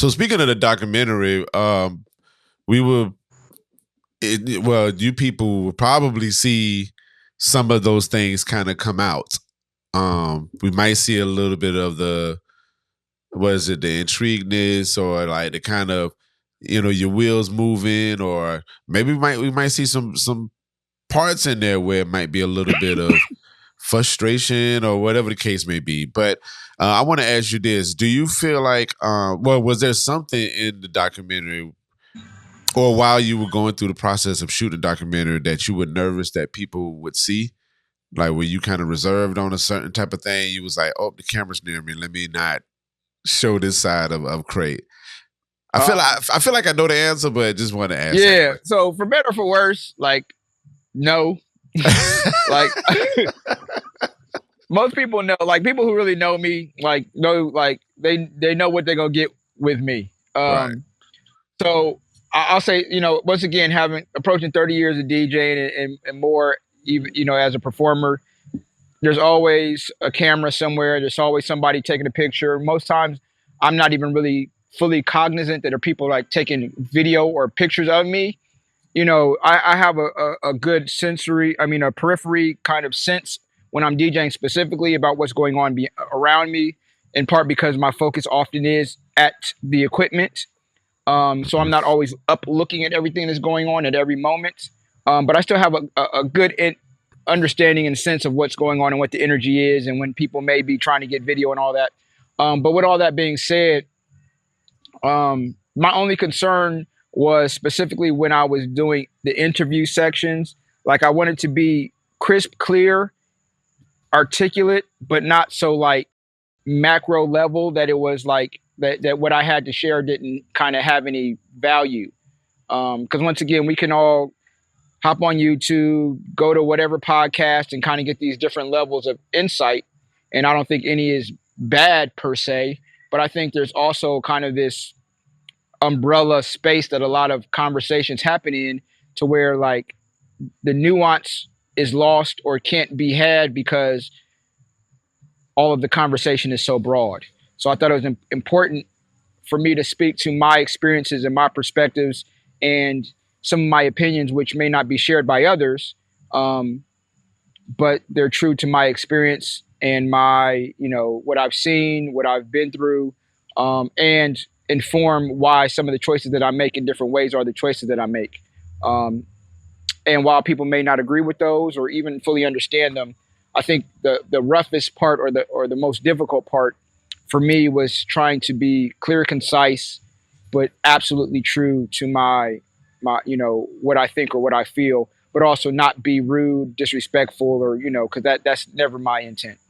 So speaking of the documentary, we will. Well, you people will probably see some of those things kind of come out. We might see a little bit of the was it the intrigueness or like the kind of your wheels moving, or maybe we might see some parts in there where it might be a little bit of frustration or whatever the case may be. But I want to ask you this: do you feel like, well, was there something in the documentary, or while you were going through the process of shooting the documentary, that you were nervous that people would see? Like, were you kind of reserved on a certain type of thing? You was like, oh, the camera's near me. Let me not show this side of Krate. I feel like I know the answer, but just want to ask. Yeah. So for better or for worse, like, no. Like most people know, like people who really know me, like know, like they know what they're gonna get with me. Right. So I'll say, once again, having approaching 30 years of DJing and more, even as a performer, there's always a camera somewhere. There's always somebody taking a picture. Most times, I'm not even really fully cognizant that there are people like taking video or pictures of me. I have a good a periphery kind of sense when I'm DJing specifically about what's going on around me, in part because my focus often is at the equipment. So I'm not always up looking at everything that's going on at every moment. But I still have a good understanding and sense of what's going on and what the energy is and when people may be trying to get video and all that. But with all that being said, my only concern was specifically when I was doing the interview sections. Like I wanted to be crisp, clear, articulate, but not so like macro level that it was like that what I had to share didn't kind of have any value. Because once again, we can all hop on YouTube, go to whatever podcast and kind of get these different levels of insight. And I don't think any is bad per se, but I think there's also kind of this umbrella space that a lot of conversations happen in, to where like the nuance is lost or can't be had because all of the conversation is so broad. So I thought it was important for me to speak to my experiences and my perspectives and some of my opinions, which may not be shared by others, but they're true to my experience and my, what I've seen, what I've been through, and inform why some of the choices that I make in different ways are the choices that I make. And while people may not agree with those or even fully understand them, I think the roughest part or the most difficult part for me was trying to be clear, concise, but absolutely true to my what I think or what I feel, but also not be rude, disrespectful, or because that's never my intent.